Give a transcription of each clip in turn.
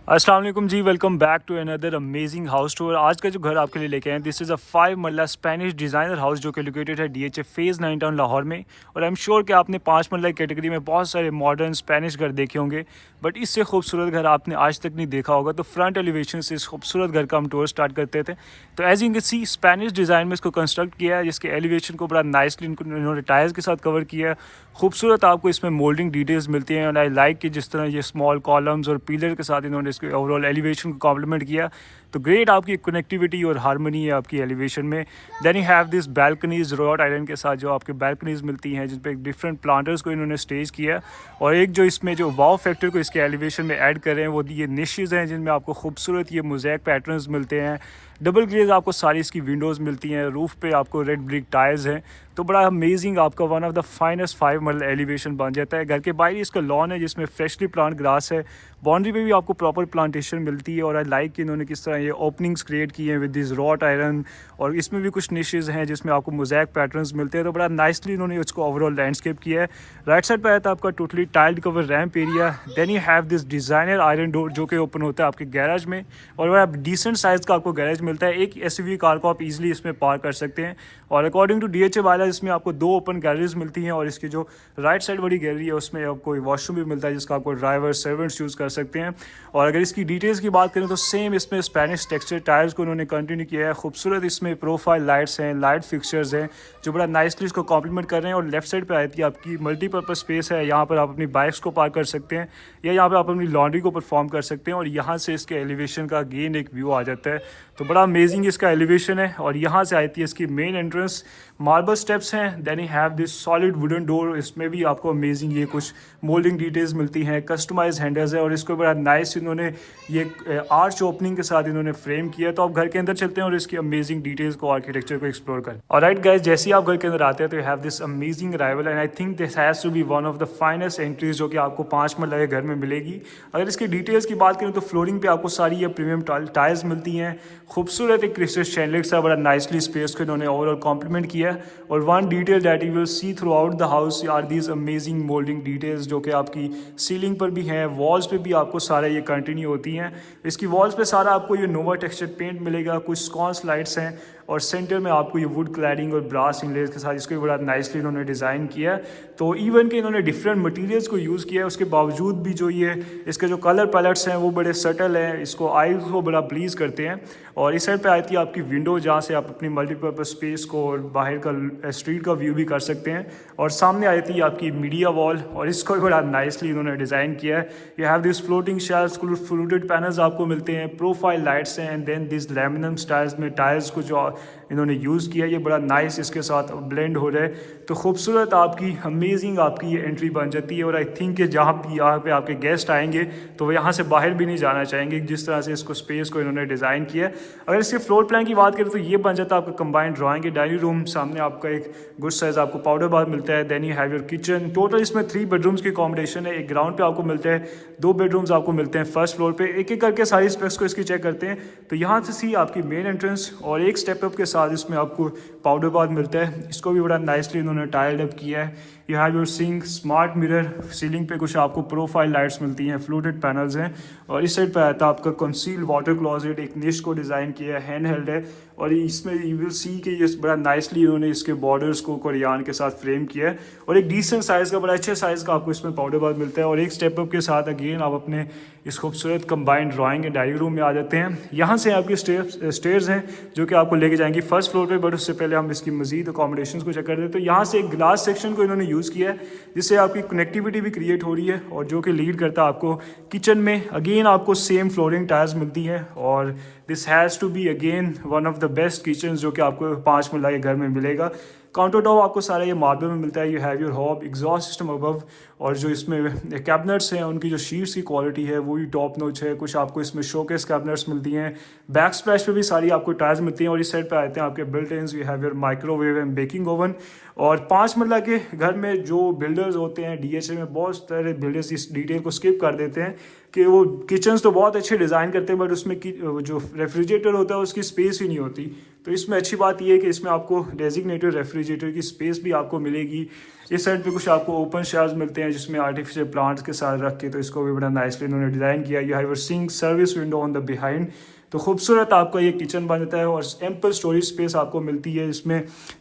अस्सलाम वालेकुम जी, welcome back to another amazing house tour. आज का जो घर आपके लिए लेके आए हैं, दिस इज़ अ 5 मरला स्पेनिश डिज़ाइनर हाउस जो कि लोकेटेड है DHA फेज़ 9 टाउन लाहौर में। और आई एम श्योर कि आपने 5 मरला कैटेगरी में बहुत सारे मॉडर्न स्पेनिश घर देखे होंगे, बट इससे खूबसूरत घर आपने आज तक नहीं देखा होगा। तो फ्रंट एलिवेशन से इस खूबसूरत घर का हम टूर स्टार्ट करते थे। तो as you can see, Spanish design में इसको कंस्ट्रक्ट किया है, जिसके एलिवेशन को बड़ा नाइसली इन्होंने टाइल्स के साथ कवर किया है। खूबसूरत आपको इसमें मोल्डिंग डिटेल्स मिलती हैं, और आई लाइक कि जिस तरह ये स्मॉल कॉलम्स और पिलर के साथ इन्होंने इसके ओवरऑल एलिवेशन को कॉम्प्लीमेंट किया। तो ग्रेट आपकी कनेक्टिविटी और हारमोनी है आपकी एलिवेशन में। Then you have this balconies wrought iron के साथ, जो आपके बैल्कनीज मिलती हैं जिन पे डिफरेंट प्लांटर्स को इन्होंने स्टेज किया। और एक जो इसमें जो वाव फैक्टर को इसके एलिवेशन में ऐड कर रहे हैं, वो ये निशेज़ हैं जिनमें आपको खूबसूरत ये मोज़ेक पैटर्न्स मिलते हैं। डबल ग्लेज आपको सारी इसकी विंडोज़ मिलती हैं। रूफ़ पे आपको रेड ब्रिक टाइल्स हैं। तो बड़ा अमेजिंग आपका वन ऑफ द फाइनेस्ट 5 मरला एलिवेशन बन जाता है। घर के बाहर इसका लॉन है जिसमें फ्रेशली प्लांट ग्रास है। बाउंड्री पे भी आपको प्रॉपर प्लांटेशन मिलती है। और आई लाइक कि इन्होंने किस तरह ये ओपनिंग्स क्रिएट की हैं विद दिस रॉट आयरन। और इसमें भी कुछ निशेज़ हैं जिसमें आपको मोज़ेक पैटर्न्स मिलते हैं। तो बड़ा नाइसली इन्होंने उसको ओवरऑल लैंडस्केप किया है। राइट साइड पे आया था आपका totally tiled cover ramp area. Then you have this designer iron door जो कि ओपन होता है आपके गैराज में। और बड़ा डिसेंट साइज़ का आपको गैराज मिलता है। एक SUV कार को आप इजीली इसमें पार्क कर सकते हैं। और अकॉर्डिंग टू DHA वाला इसमें आपको 2 ओपन गैलरीज मिलती हैं। और इसकी जो राइट साइड बड़ी गैलरी है उसमें आपको वॉशरूम भी मिलता है जिसका आपको ड्राइवर सर्वेंट्स यूज़ कर सकते हैं। और अगर इसकी डिटेल्स की बात करें तो सेम इसमें स्पेनिश टेक्सचर टायर्स को उन्होंने कंटिन्यू किया है। खूबसूरत इसमें प्रोफाइल लाइट्स हैं, लाइट फिक्सचर्स हैं जो बड़ा नाइसली इसको कॉम्प्लीमेंट कर रहे हैं। और लेफ्ट साइड पे आती है आपकी मल्टीपर्पज़ स्पेस है। यहाँ पर आप अपनी बाइक्स को पार्क कर सकते हैं, या यहाँ पर आप अपनी लॉन्ड्री को परफॉर्म कर सकते हैं। और यहाँ से इसके एलिवेशन का अगेन एक व्यू आ जाता है। तो बड़ा अमेजिंग इसका एलिवेशन है। और यहाँ से आती है इसकी मेन एंट्रेंस। मार्बल स्टेप्स हैं। Then you have this solid wooden door. इसमें भी आपको अमेजिंग ये कुछ मोल्डिंग डिटेल्स मिलती हैं, कस्टमाइज हैंडल्स है। और इसको बड़ा नाइस इन्होंने ये आर्च ओपनिंग के साथ इन्होंने फ्रेम किया। तो आप घर के अंदर चलते हैं और इसकी अमेजिंग डिटेल्स को, आर्किटेक्चर को एक्सप्लोर करें। और राइट गाइस, जैसे ही आप घर के अंदर आते हैं तो you have this amazing arrival. And I think this has to be one of the finest entries जो कि आपको 5 मरला के घर में मिलेगी। अगर इसकी डिटेल्स की बात करें तो फ्लोरिंग पे आपको सारी ये प्रीमियम टाइल्स मिलती हैं। खूबसूरत एक क्रिस्टल शैंडलियर सा बड़ा नाइसली स्पेस को इन्होंने ओवरऑल कॉम्प्लीमेंट किया है। और one detail that you will see throughout the house are these amazing moulding details जो कि आपकी सीलिंग पर भी हैं, वॉल्स पे भी आपको सारा ये कंटिन्यू होती हैं। इसकी वॉल्स पे सारा आपको ये नोवा टेक्सचर पेंट मिलेगा। कुछ स्कॉन्स लाइट्स हैं और सेंटर में आपको ये वुड क्लैडिंग और ब्रास इनलेस के साथ इसको बड़ा नाइसली इन्होंने डिज़ाइन किया है। तो इवन कि इन्होंने डिफरेंट मटेरियल्स को यूज़ किया है, उसके बावजूद भी जो ये इसके जो कलर पैलेट्स हैं वो बड़े सटल हैं, इसको आईज को बड़ा प्लीज़ करते हैं। और इस साइड पे आती है आपकी विंडो जहाँ से आप अपनी मल्टीपर्पज़ स्पेस को और बाहर का स्ट्रीट का व्यू भी कर सकते हैं। और सामने आती है आपकी मीडिया वॉल, और इसको बड़ा नाइसली इन्होंने डिज़ाइन किया है। You have this floating shelves, fluted panels आपको मिलते हैं, प्रोफाइल लाइट्स हैं। And then this Laminam styles में टाइल्स को जो इन्होंने यूज़ किया, ये बड़ा नाइस इसके साथ ब्लेंड हो रहा है। तो खूबसूरत आपकी अमेजिंग आपकी ये एंट्री बन जाती है। और आई थिंक कि जहाँ भी यहाँ पे आपके गेस्ट आएंगे तो वो यहाँ से बाहर भी नहीं जाना चाहेंगे, जिस तरह से इसको स्पेस को इन्होंने डिज़ाइन किया है। अगर इसके फ्लोर प्लान की बात करें तो ये बन जाता है आपका कंबाइंड ड्राइंग डाइनिंग रूम। सामने आपका एक गुड साइज आपको पाउडर बार मिलता है। Then you have your kitchen. Total इसमें 3 बेडरूम्स की अकोमोडेशन है। एक ग्राउंड पे आपको मिलता है, 2 बेडरूम्स आपको मिलते हैं फर्स्ट फ्लोर पे। एक एक करके सारी स्पेक्स को इसकी चेक करते हैं। तो यहाँ से सी आपकी मेन एंट्रेंस, और एक स्टेप अप के साथ इसमें आपको पाउडर बार मिलता है। इसको भी बड़ा नाइसली इन्होंने टाइल्ड अप किया है। You have your sink, smart mirror, ceiling पे कुछ आपको प्रोफाइल लाइट्स मिलती हैं, फ्लूटेड पैनल्स हैं। और इस साइड पे आता है आपका कंसील वाटर क्लोजेट, एक निश को डिज़ाइन किया है, हैंड हेल्ड है। और इसमें यू विल सी कि ये बड़ा नाइसली इन्होंने इसके बॉर्डर्स को कोरियान के साथ फ्रेम किया है। और एक डिसेंट साइज़ का, बड़ा अच्छे साइज़ का आपको इसमें पाउडर बार मिलता है। और एक स्टेप अप के साथ अगेन आप अपने इस खूबसूरत combined drawing and dining room में आ जाते हैं। यहाँ से आपकी स्टेयर्स हैं जो कि आपको लेके जाएंगी फर्स्ट फ्लोर पे। बट उससे पहले हम इसकी मजीद अकोमोडेशन को चेक करते हैं। तो यहाँ से एक ग्लास सेक्शन को इन्होंने यूज़ किया है जिससे आपकी कनेक्टिविटी भी क्रिएट हो रही है, और जो कि लीड करता है आपको किचन में। अगेन आपको सेम फ्लोरिंग टाइल्स मिलती हैं। और this has to be again one of the best kitchen जो कि आपको 5 मरला के घर में मिलेगा। काउंटर टॉप आपको सारा ये मार्बल में मिलता है। You have your hob, exhaust system above. और जो इसमें कैबिनेट्स हैं उनकी जो शीट्स की क्वालिटी है वो भी टॉप नॉच है। कुछ आपको इसमें शोकेस कैबिनेट्स मिलती हैं। बैक स्प्लैश पे भी सारी आपको टाइल्स मिलती हैं। और इस साइड पे आते हैं आपके built ins. You have your microwave and baking oven. और 5 मरला के घर में जो बिल्डर्स होते हैं DHA में, बहुत सारे बिल्डर्स इस डिटेल को स्किप कर देते हैं कि वो किचन्स तो बहुत अच्छे डिज़ाइन करते हैं बट उसमें जो रेफ्रिजरेटर होता है उसकी स्पेस ही नहीं होती। तो इसमें अच्छी बात यह है कि इसमें आपको डेजिग्नेटेड रेफ्रिजरेटर की स्पेस भी आपको मिलेगी। इस साइड पे कुछ आपको ओपन शेल्व्स मिलते हैं जिसमें आर्टिफिशियल प्लांट्स के साथ रख के, तो इसको भी बड़ा नाइसली इन्होंने डिज़ाइन किया। You have your sink service window on the behind, तो खूबसूरत आपका ये किचन बन जाता है और एम्पल स्टोरेज स्पेस आपको मिलती है। इसमें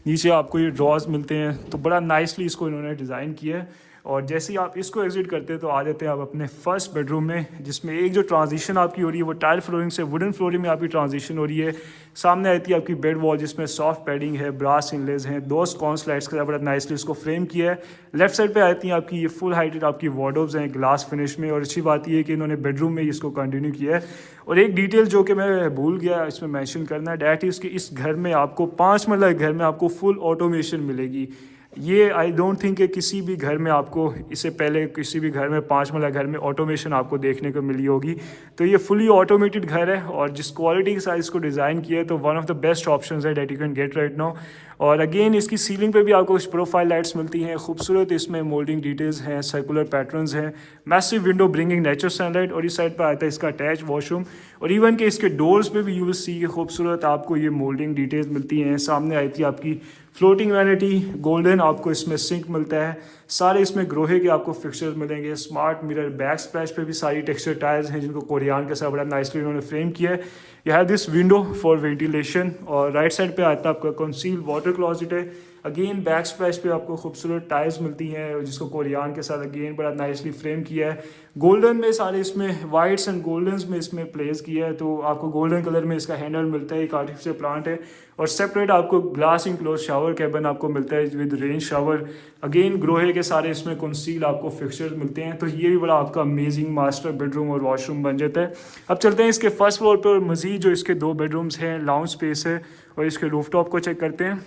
नीचे आपको ये ड्रॉज मिलते हैं, तो बड़ा नाइसली इसको इन्होंने डिज़ाइन किया है। और जैसे ही आप इसको एग्जिट करते हैं तो आ जाते हैं आप अपने फर्स्ट बेडरूम में, जिसमें एक जो ट्रांजिशन आपकी हो रही है वो टाइल फ्लोरिंग से वुडन फ्लोरिंग में आपकी ट्रांजिशन हो रही है। सामने आती है आपकी बेड वॉल, जिसमें सॉफ्ट पैडिंग है, ब्रास इनलेज हैं, 2 स्कॉन स्लाइड्स के साथ बड़ा नाइसली इसको फ्रेम किया है। लेफ्ट साइड पे आती हैं आपकी ये फुल हाइटेड आपकी वार्डरोब्स हैं ग्लास फिनिश में। और अच्छी बात ये है कि इन्होंने बेडरूम में इसको कंटिन्यू किया है। और एक डिटेल जो कि मैं भूल गया इसमें मेंशन करना, डैट इज़ कि इस घर में आपको 5 मंजिला घर में आपको फुल ऑटोमेशन मिलेगी। ये आई डोंट थिंक कि किसी भी घर में आपको इससे पहले किसी भी घर में 5 मंजिला घर में ऑटोमेशन आपको देखने को मिली होगी। तो ये फुली ऑटोमेटेड घर है और जिस क्वालिटी के साथ इसको डिज़ाइन किया है तो one of the best options है that you can get right now. और अगेन इसकी सीलिंग पे भी आपको कुछ प्रोफाइल लाइट्स मिलती हैं, खूबसूरत इसमें मोल्डिंग डिटेल्स हैं, सर्कुलर पैटर्न्स हैं, massive window bringing natural sunlight. और इस साइड पर आता है इसका अटैच वॉशरूम। और इवन के इसके डोर्स पे भी यू विल सी खूबसूरत आपको ये मोल्डिंग डिटेल्स मिलती हैं। सामने आई थी आपकी फ्लोटिंग वैनिटी, गोल्डन आपको इसमें सिंक मिलता है, सारे इसमें ग्रोहे के आपको फिक्सचर्स मिलेंगे। स्मार्ट मिरर, बैक स्प्लैश पे भी सारी टेक्सचर टाइल्स हैं जिनको कोरियान के साथ बड़ा नाइसली उन्होंने फ्रेम किया है। यह है दिस विंडो फॉर वेंटिलेशन। और राइट साइड पे आता है आपका कंसील वाटर क्लॉजेट है। अगेन बैक स्प्लैश पे आपको खूबसूरत टाइल्स मिलती हैं जिसको कोरियान के साथ अगेन बड़ा नाइसली फ्रेम किया है। गोल्डन में सारे इसमें वाइट्स एंड गोल्डन्स में इसमें प्लेस किया है, तो आपको गोल्डन कलर में इसका हैंडल मिलता है। एक आर्टिफिशियल प्लांट है और सेपरेट आपको ग्लास इनक्लोज शावर कैबिन आपको मिलता है with rain shower. Again Grohe के सारे इसमें कंसील आपको फिक्सचर्स मिलते हैं। तो ये भी बड़ा आपका अमेजिंग मास्टर बेडरूम और वॉशरूम बन जाता है। अब चलते हैं इसके फर्स्ट फ्लोर पर, मजीद जो इसके 2 बेडरूम्स हैं, लाउंज स्पेस है और इसके रूफटॉप को चेक करते हैं।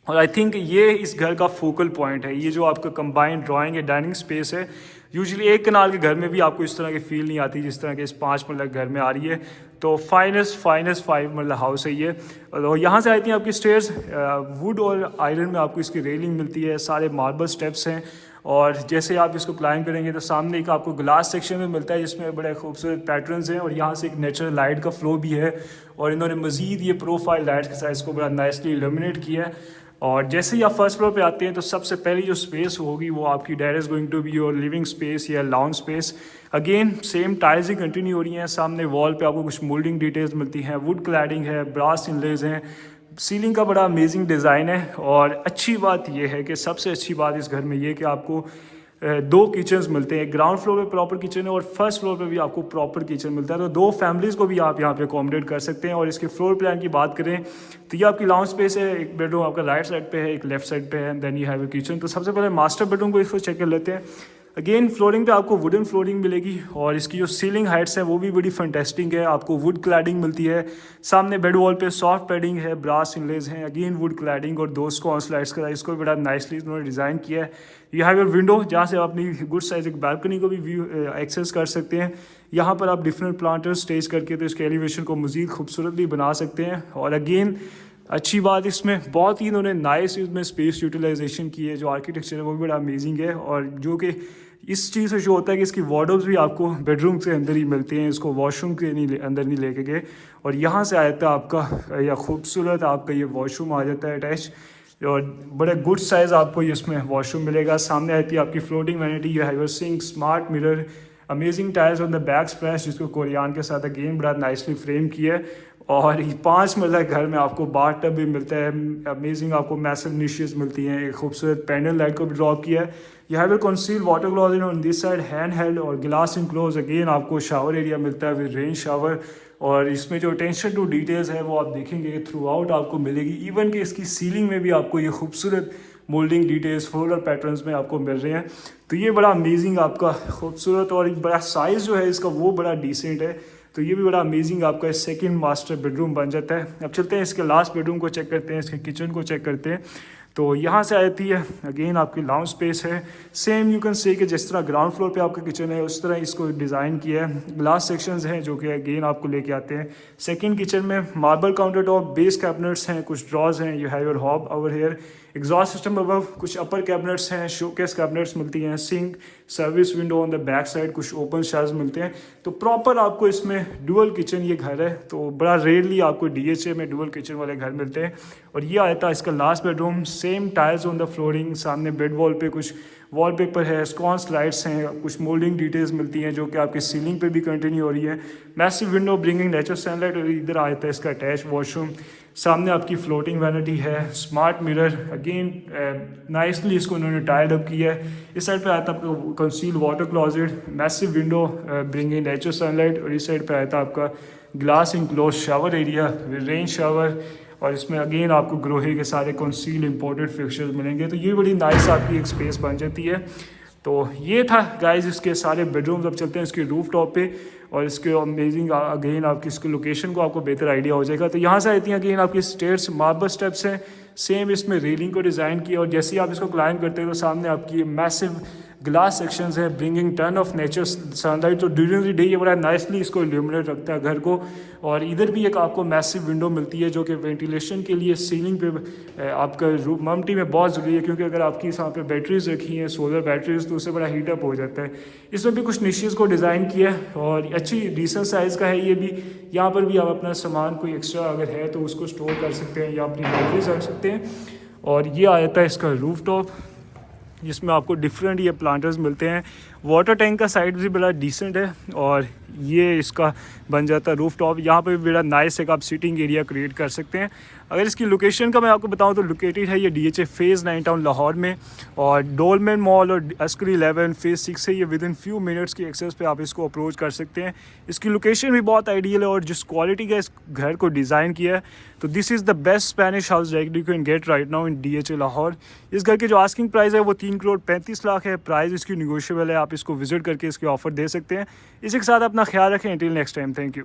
और आई थिंक ये इस घर का फोकल पॉइंट है, ये जो आपका कंबाइंड ड्राइंग है डाइनिंग स्पेस है। यूजुअली एक कनाल के घर में भी आपको इस तरह की फील नहीं आती जिस तरह के इस 5 मंजिला घर में आ रही है। तो फाइनेस्ट 5 मंजिला हाउस है ये। और यहाँ से आती हैं आपकी स्टेयर्स, वुड और आयरन में आपको इसकी रेलिंग मिलती है, सारे मार्बल स्टेप्स हैं। और जैसे आप इसको क्लाइंब करेंगे तो सामने एक आपको ग्लास सेक्शन में मिलता है जिसमें बड़े खूबसूरत पैटर्न्स हैं और यहाँ से एक नेचुरल लाइट का फ्लो भी है। और इन्होंने मज़ीद ये प्रोफाइल लाइट्स के साथ इसको बड़ा नाइसली इल्यूमिनेट किया है। और जैसे ही आप फर्स्ट फ्लोर पे आते हैं तो सबसे पहली जो स्पेस होगी वो आपकी that is going to be your living space या lounge space. Again same tiles ही कंटिन्यू हो रही हैं। सामने वॉल पे आपको कुछ मोल्डिंग डिटेल्स मिलती हैं, वुड क्लैडिंग है, ब्रास इनलेज हैं, सीलिंग का बड़ा अमेजिंग डिज़ाइन है। और अच्छी बात यह है कि सबसे अच्छी बात इस घर में ये कि आपको 2 किचन्स मिलते हैं। ग्राउंड फ्लोर पे प्रॉपर किचन है और फर्स्ट फ्लोर पे भी आपको प्रॉपर किचन मिलता है। तो 2 फैमिलीज़ को भी आप यहाँ पे अकोमोडेट कर सकते हैं। और इसके फ्लोर प्लान की बात करें तो ये आपकी लाउंज स्पेस है, एक बेडरूम आपका राइट साइड पे है, एक लेफ्ट साइड पे है, then you have a kitchen. तो सबसे पहले मास्टर बेडरूम को इसको चेक कर लेते हैं। अगेन फ्लोरिंग पे आपको वुडन फ्लोरिंग मिलेगी और इसकी जो सीलिंग हाइट्स है वो भी बड़ी फैंटास्टिक है। आपको वुड क्लैडिंग मिलती है, सामने बेड वॉल पे सॉफ्ट पैडिंग है, ब्रास इनलेज हैं, अगेन वुड क्लैडिंग और 2 स्कॉन स्लाइड्स का इसको भी बड़ा नाइसली उन्होंने डिज़ाइन किया है। यू हैव योर विंडो जहाँ से आप अपनी गुड साइज एक बैल्कनी को भी व्यू एक्सेस कर सकते हैं। यहाँ पर आप डिफरेंट प्लांटर्स स्टेज करके तो इसके एलिवेशन को मज़ीद खूबसूरत भी बना सकते हैं। और अगेन अच्छी बात इसमें बहुत ही इन्होंने नाइस इसमें स्पेस यूटिलाइजेशन की है, जो आर्किटेक्चर है वो भी बड़ा अमेजिंग है। और जो कि इस चीज़ से जो होता है कि इसकी वार्डरोब्स भी आपको बेडरूम के अंदर ही मिलते हैं, इसको वॉशरूम के अंदर नहीं लेके गए। और यहाँ से आ जाता है आपका या खूबसूरत आपका ये वॉशरूम आ जाता है अटैच और बड़े गुड साइज़ आपको इसमें वॉशरूम मिलेगा। सामने आती है आपकी floating vanity, you have your sink, smart mirror, amazing tiles on the backsplash जिसको कोरियान के साथ अगेन बड़ा नाइसली फ्रेम किया है। और 5 मंजिला घर में आपको बाथ टब भी मिलता है, अमेजिंग आपको मैसिव निशेस मिलती हैं, एक खूबसूरत पैनल लाइट को भी ड्रॉप किया है। यह have a conceal water closet on this side, hand held और ग्लास इनक्लोज। अगेन आपको शावर एरिया मिलता है विद रेन शावर। और इसमें जो अटेंशन टू डिटेल्स है वो आप देखेंगे कि थ्रू आउट आपको मिलेगी। इवन कि इसकी सीलिंग में भी आपको ये खूबसूरत मोल्डिंग डिटेल्स फ्लोरल पैटर्न्स में आपको मिल रहे हैं। तो ये बड़ा अमेजिंग आपका खूबसूरत और एक बड़ा साइज़ जो है इसका वो बड़ा डिसेंट है। तो ये भी बड़ा अमेजिंग आपका सेकंड मास्टर बेडरूम बन जाता है। अब चलते हैं इसके लास्ट बेडरूम को चेक करते हैं, इसके किचन को चेक करते हैं। तो यहाँ से आती है अगेन आपकी लाउंज स्पेस है, सेम यू कैन से कि जिस तरह ग्राउंड फ्लोर पे आपका किचन है उस तरह इसको डिज़ाइन किया है। ग्लास सेक्शंस हैं जो कि अगेन आपको लेके आते हैं। सेकंड किचन में marble counter top, base cabinets हैं, कुछ ड्रॉज हैं, you have your hob over here, exhaust system above, कुछ अपर कैबिनेट्स हैं, शोकेस कैबिनेट्स मिलती हैं, sink, service window on the back side, कुछ ओपन शेल्व्स मिलते हैं। तो प्रॉपर आपको इसमें डुअल किचन ये घर है। तो बड़ा रेयरली आपको DHA में डुअल किचन वाले घर मिलते हैं। और ये आया था इसका last bedroom, same tiles on the flooring, सामने बेड वॉल पे कुछ वॉलपेपर है, स्कॉन्स लाइट्स हैं, कुछ मोल्डिंग डिटेल्स मिलती हैं जो कि आपकी सीलिंग पे भी कंटिन्यू हो रही है। Massive window bringing natural sunlight, और इधर आता है इसका अटैच वॉशरूम। सामने आपकी फ्लोटिंग वैनिटी है, स्मार्ट मिरर, अगेन नाइसली इसको उन्होंने टाइड अप किया है। इस साइड पे आता है आपका conceal water closet, massive window bringing natural sunlight, और इस साइड पे आता है आपका glass enclose shower area with rain shower, और इसमें अगेन आपको ग्रोहे के सारे कंसील इंपोर्टेड फिक्चर्स मिलेंगे। तो ये बड़ी नाइस आपकी एक स्पेस बन जाती है। तो ये था गाइस इसके सारे बेडरूम्स। अब चलते हैं इसके रूफ टॉप पे और इसके अमेजिंग अगेन आपकी इसके लोकेशन को आपको बेहतर आइडिया हो जाएगा। तो यहाँ से आती हैं अगेन आपकी स्टेयर्स, मार्बल स्टेप्स हैं, सेम इसमें रेलिंग को डिज़ाइन किया, और जैसे ही आप इसको क्लाइंब करते हैं तो सामने आपकी मैसिव ग्लास सेक्शंस है bringing turn off nature sunlight. तो ड्यूरिंग द डे ये बड़ा नाइसली इसको इल्यूमिनेट रखता है घर को। और इधर भी एक आपको मैसिव विंडो मिलती है जो कि वेंटिलेशन के लिए सीलिंग पे आपका रूफ मम्टी में बहुत ज़रूरी है, क्योंकि अगर आपकी यहाँ पे बैटरीज रखी हैं, सोलर बैटरीज, तो उससे बड़ा हीटअप हो जाता है। इसमें भी कुछ निशेज़ को डिज़ाइन किया है और अच्छी डिसेंट साइज़ का है ये भी। यहाँ पर भी आप अपना सामान कोई एक्स्ट्रा अगर है तो उसको स्टोर कर सकते हैं या अपनी बैटरीज रख सकते हैं। और ये आ जाता है इसका रूफ टॉप, जिसमें आपको डिफरेंट ये प्लांटर्स मिलते हैं। वाटर टैंक का साइड भी बड़ा डिसेंट है, और ये इसका बन जाता है रूफ टॉप। यहाँ पे भी बड़ा नाइस एक आप सिटिंग एरिया क्रिएट कर सकते हैं। अगर इसकी लोकेशन का मैं आपको बताऊं तो लोकेटेड है ये DHA फेज़ 9 टाउन लाहौर में, और डोलमेन मॉल और अस्करी 11 फेज़ 6 से ये विद इन फ्यू मिनट्स की एक्सेस पे आप इसको अप्रोच कर सकते हैं। इसकी लोकेशन भी बहुत आइडियल है, और जिस क्वालिटी का इस घर को डिज़ाइन किया है, तो this is the best Spanish house that you can get right now in DHA Lahore. इस घर की जो आस्किंग प्राइस है वो 3,35,00,000 है। प्राइस इसकी निगोशियबल है, आप इसको विजिट करके इसके ऑफर दे सकते हैं। इसी के साथ अपना ख्याल रखें। Till next time, thank you.